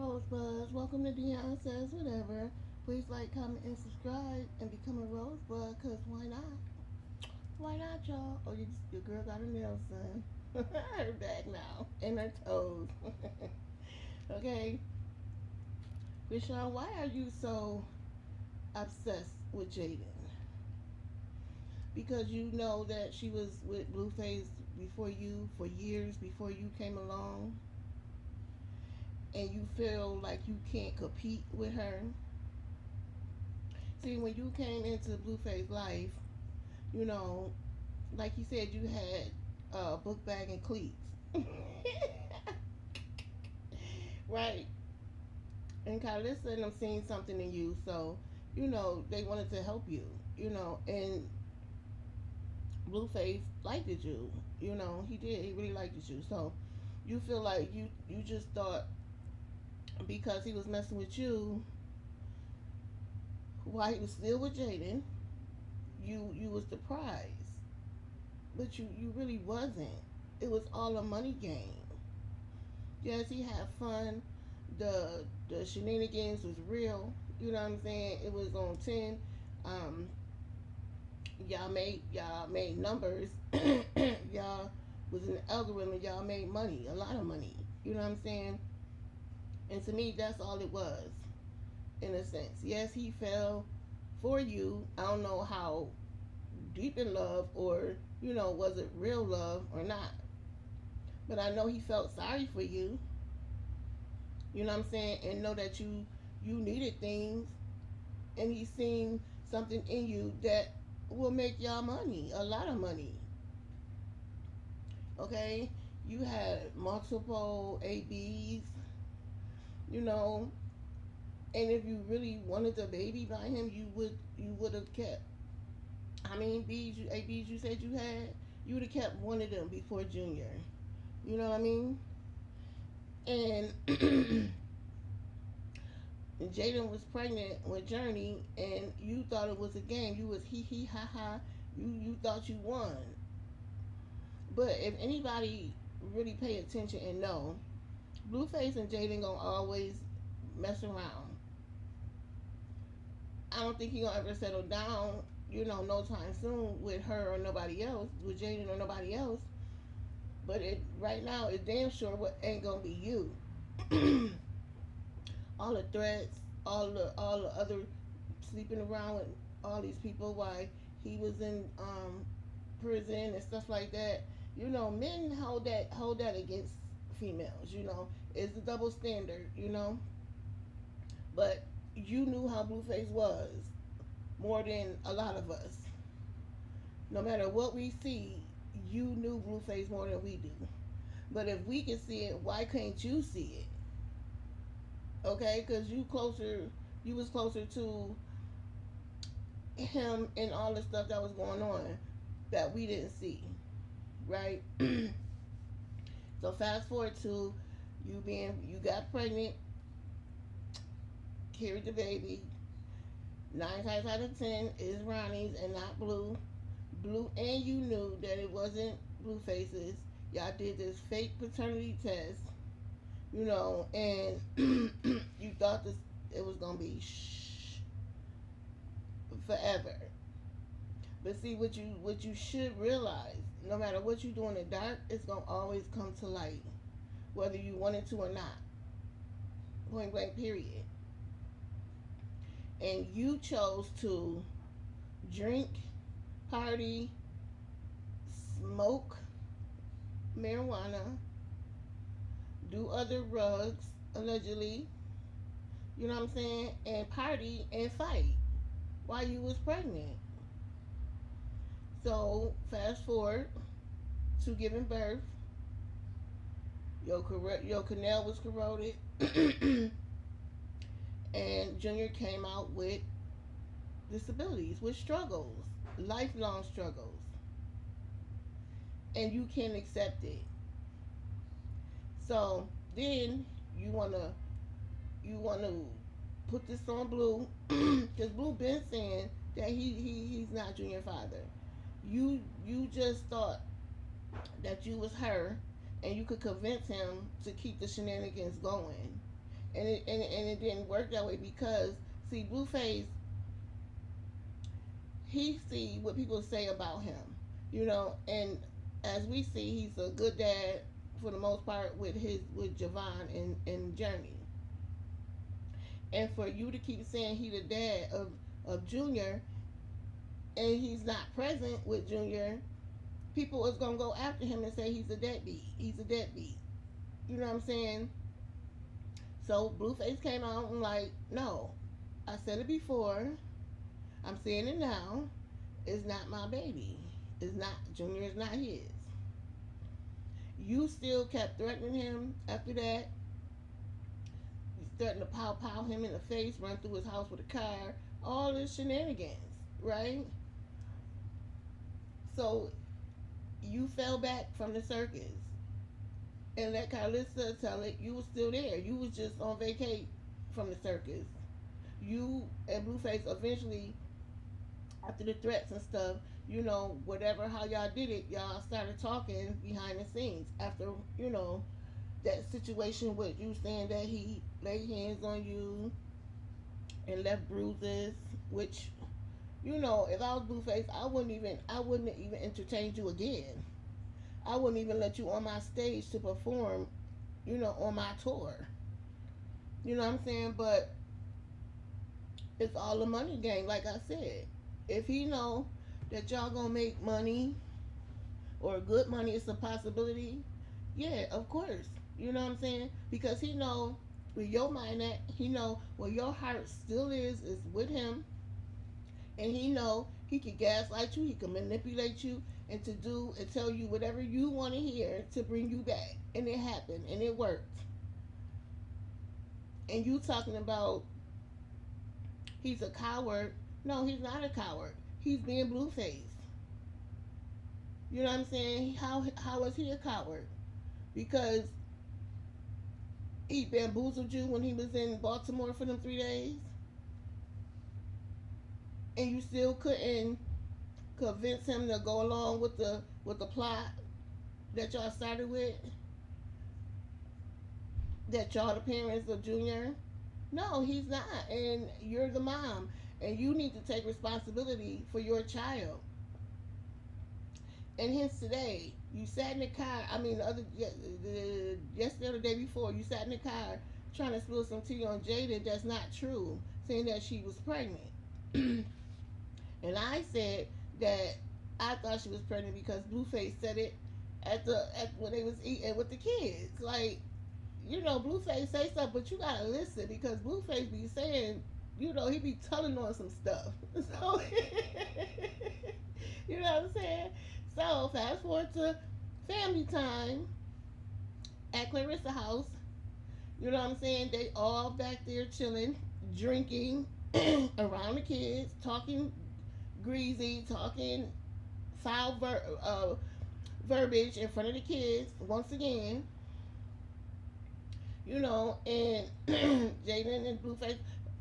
Rosebuds. Welcome to Dion Says Whatever. Please like, comment, and subscribe and become a Rosebud, because why not? Why not, y'all? Oh, your girl got her nails done. Her back now. And her toes. Okay. Chrisean, why are you so obsessed with Jaden? Because you know that she was with Blueface before you, for years before you came along, and you feel like you can't compete with her. See, when you came into Blueface life, you know, like you said, you had book bag and cleats, right? And kind of listen, I'm seeing something in you, so they wanted to help you, and Blueface liked you, he did, he really liked you, so you feel like you just thought because he was messing with you while he was still with Jaden, you was the prize, but you really wasn't. It was all a money game. Yes, he had fun. The shenanigans was real. You know what I'm saying? It was on 10. Um, y'all made numbers. Y'all was in the algorithm. Y'all made money, a lot of money. You know what I'm saying? And to me, that's all it was, in a sense. Yes, he fell for you. I don't know how deep in love, or was it real love or not? But I know he felt sorry for you. You know what I'm saying? And know that you needed things, and he seen something in you that will make y'all money, a lot of money. Okay, you had multiple ABs, you know, and if you really wanted a baby by him, you would have kept. How many ABs you said you had? You would have kept one of them before Junior. You know what I mean? And Jaden was pregnant with Journey, and you thought it was a game. You was hee hee ha ha. You thought you won. But if anybody really pay attention and know, Blueface and Jaden gonna always mess around. I don't think he gonna ever settle down, no time soon with her or nobody else, with Jaden or nobody else. But it right now, it's damn sure what ain't gonna be you. All the threats, all the other sleeping around with all these people while he was in prison and stuff like that. Men hold that against females. It's the double standard. But you knew how Blueface was more than a lot of us. No matter what we see, you knew Blueface more than we do. But if we can see it, why can't you see it? Okay, because you was closer to him and all the stuff that was going on that we didn't see, right? So fast forward to you got pregnant, carried the baby. 9 times out of 10 is Ronnie's and not Blue. Blue, and you knew that it wasn't Blueface's. Y'all did this fake paternity test, and you thought it was gonna be forever. But see, what you should realize, no matter what you do in the dark, it's gonna always come to light, whether you want it to or not. Point blank, period. And you chose to drink, party, smoke marijuana, do other drugs, allegedly, you know what I'm saying, and party and fight while you was pregnant. So fast forward to giving birth, your canal was corroded, and Junior came out with disabilities, with struggles, lifelong struggles, and you can't accept it. So then you wanna put this on Blue, because Blue been saying that he's not Junior father. You just thought that you was her, and you could convince him to keep the shenanigans going. And it didn't work that way because see, Blueface, he see what people say about him, and as we see, he's a good dad for the most part with Javon and Jeremy. And for you to keep saying he the dad of Junior and he's not present with Junior, people is gonna go after him and say he's a deadbeat. He's a deadbeat. You know what I'm saying? So Blueface came out and like, no, I said it before. I'm saying it now. It's not my baby. It's not Junior. Is not his. You still kept threatening him after that. You threatened to pow him in the face, run through his house with a car, all this shenanigans, right? So you fell back from the circus and let Carlissa tell it. You was still there. You was just on vacate from the circus. You and Blueface eventually, after the threats and stuff, whatever how y'all did it, y'all started talking behind the scenes after, that situation with you saying that he laid hands on you and left bruises, which, if I was Blueface, I wouldn't even entertain you again. I wouldn't even let you on my stage to perform, on my tour. You know what I'm saying? But it's all a money game, like I said. If he know that y'all gonna make money or good money is a possibility, yeah, of course. You know what I'm saying? Because he know where your mind at, he know where your heart still is with him, and he know he can gaslight you, he can manipulate you, and to do and tell you whatever you want to hear to bring you back, and it happened, and it worked. And you talking about he's a coward? No, he's not a coward. He's being Blueface. You know what I'm saying? How is he a coward? Because he bamboozled you when he was in Baltimore for them 3 days, and you still couldn't convince him to go along with the plot that y'all started with, that y'all the parents of Junior. No, he's not, and you're the mom, and you need to take responsibility for your child. And hence today, you sat in the car. I mean, yesterday or the day before, you sat in the car trying to spill some tea on Jada. That's not true, saying that she was pregnant. And I said that I thought she was pregnant because Blueface said it at when they was eating with the kids. Like, Blueface say stuff, but you gotta listen because Blueface be saying, he be telling on some stuff. So, you know what I'm saying? So fast forward to family time at Clarissa house. You know what I'm saying? They all back there chilling, drinking around the kids, talking greasy, talking foul verbiage in front of the kids once again. And Jaden and Blueface,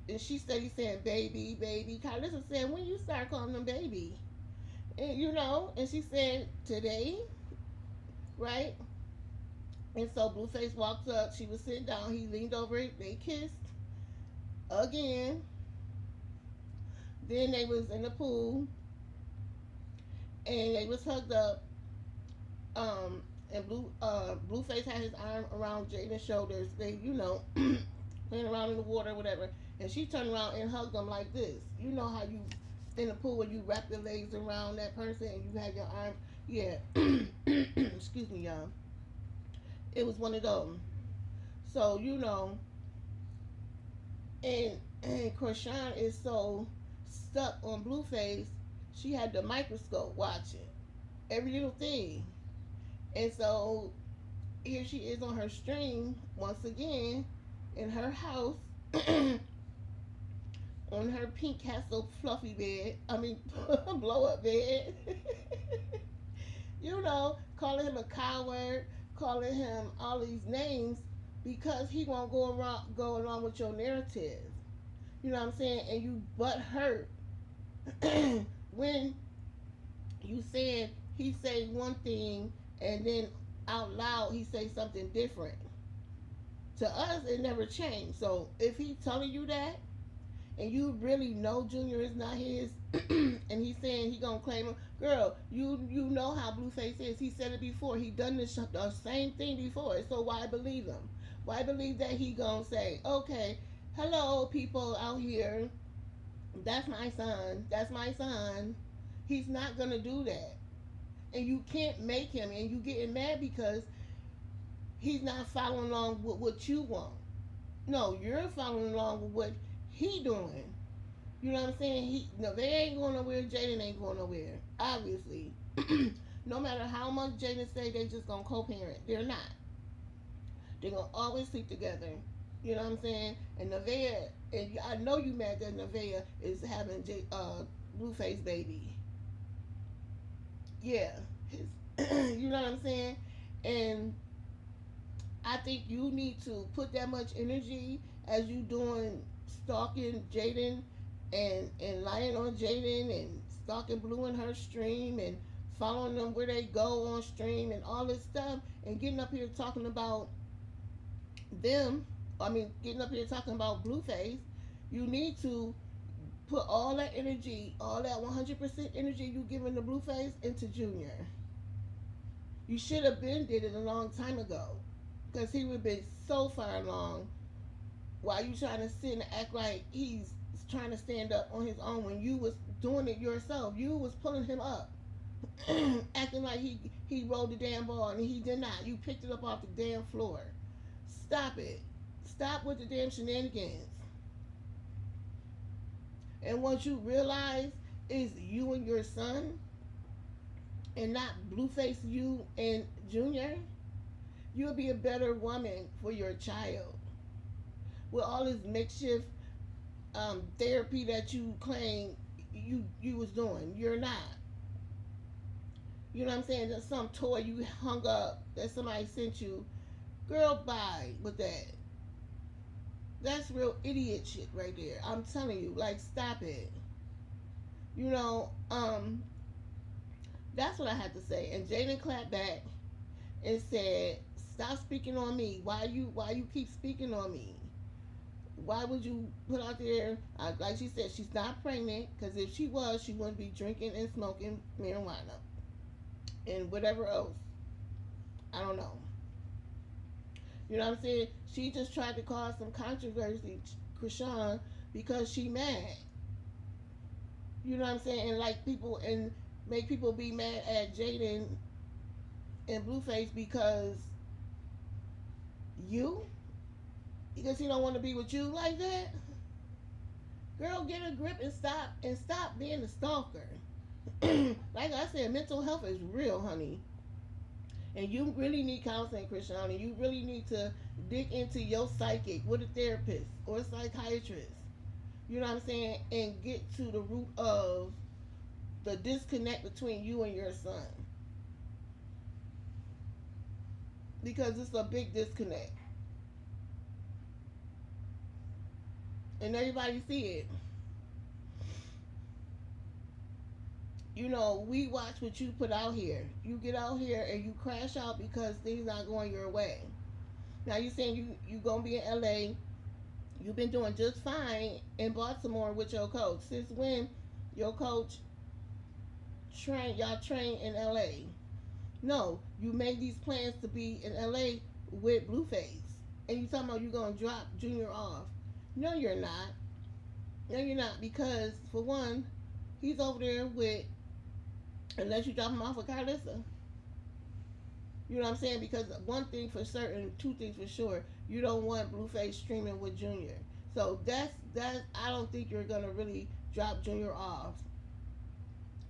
and she steady saying baby, baby. Carlissa said, when you start calling them baby? And and she said today, right? And so Blueface walks up. She was sitting down. He leaned over it. They kissed again. Then they was in the pool and they was hugged up. And Blueface had his arm around Jaden's shoulders. They, playing around in the water, or whatever. And she turned around and hugged him like this. You know how you in the pool when you wrap your legs around that person and you have your arm. Yeah. Excuse me, y'all. It was one of them. So and Chrisean is so stuck on Blueface. She had the microscope watching every little thing, and so here she is on her stream once again in her house. On her pink castle fluffy bed. I mean, blow up bed. Calling him a coward, calling him all these names because he won't go along with your narrative. You know what I'm saying? And you butt hurt when you said he say one thing and then out loud he say something different To us, it never changed. So if he's telling you that, and you really know Junior is not his, and he's saying he gonna claim him, girl, you know how Blueface is. He said it before. He done the same thing before. So why believe him? Why believe that he gonna say, okay, hello people out here, that's my son, that's my son. He's not gonna do that, and you can't make him. And you getting mad because he's not following along with what you want. No, you're following along with what he doing. You know what I'm saying? No, they ain't going nowhere. Jaden ain't going nowhere. Obviously, no matter how much Jaden say they just gonna co-parent, they're not. They're gonna always sleep together. You know what I'm saying? And Nevaeh, and I know you mad that Nevaeh is having Blueface baby. Yeah, you know what I'm saying? And I think you need to put that much energy as you doing stalking Jaden and lying on Jaden and stalking Blue in her stream and following them where they go on stream and all this stuff and getting up here talking about them. I mean, getting up here talking about Blueface. You need to put all that energy, all that 100% energy you giving to Blueface into Junior. You should have been did it a long time ago, because he would have been so far along. While you trying to sit and act like he's trying to stand up on his own when you was doing it yourself. You was pulling him up, acting like he rolled the damn ball and he did not. You picked it up off the damn floor. Stop it. Stop with the damn shenanigans. And once you realize is you and your son and not Blueface you and Junior, you'll be a better woman for your child. With all this makeshift therapy that you claim you was doing, you're not. You know what I'm saying? There's some toy you hung up that somebody sent you. Girl, bye with that. That's real idiot shit right there. I'm telling you, like, stop it. You know, that's what I had to say. And Jaden clapped back and said, "Stop speaking on me. Why you keep speaking on me? Why would you put out there, like she said, she's not pregnant, because if she was, she wouldn't be drinking and smoking marijuana and whatever else. I don't know. You know what I'm saying? She just tried to cause some controversy, Chrisean, because she mad. You know what I'm saying? And like people and make people be mad at Jaden and Blueface you because he don't want to be with you like that. Girl, get a grip and stop being a stalker. Like I said, mental health is real, honey. And you really need counseling, Chrisean, and you really need to dig into your psychic with a therapist or a psychiatrist. You know what I'm saying? And get to the root of the disconnect between you and your son. Because it's a big disconnect. And everybody see it. You know, we watch what you put out here. You get out here and you crash out because things not going your way. Now you saying you gonna be in LA. You've been doing just fine in Baltimore with your coach. Since when your coach train in LA? No, you made these plans to be in LA with Blueface. And you talking about you gonna drop Junior off. No, you're not. No, you're not, because for one, he's over there with, unless you drop him off with Carlissa. You know what I'm saying? Because one thing for certain, two things for sure, you don't want Blueface streaming with Junior. So that's I don't think you're gonna really drop Junior off.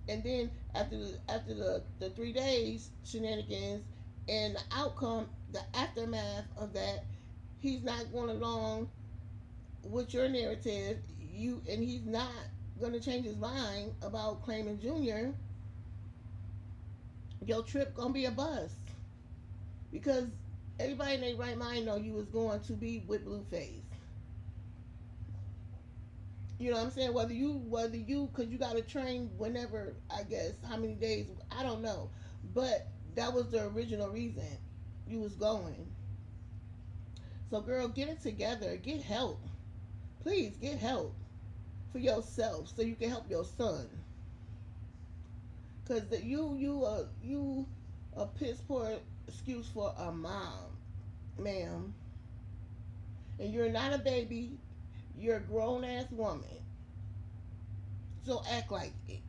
And then after the 3 days shenanigans and the outcome, the aftermath of that, he's not going along with your narrative. He's not gonna change his mind about claiming Junior. Your trip gonna be a bust because everybody in their right mind know you was going to be with Blueface. You know what I'm saying? Whether you, cause you got to train whenever, I guess, how many days, I don't know. But that was the original reason you was going. So, girl, get it together. Get help. Please get help for yourself so you can help your son. Cause you a piss poor excuse for a mom, ma'am, and you're not a baby. You're a grown ass woman. So act like it.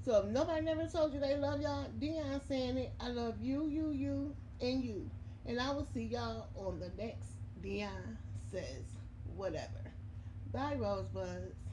So if nobody never told you they love y'all, Dion saying it. I love you, you, and you. And I will see y'all on the next Dion Says Whatever. Bye, Rosebuds.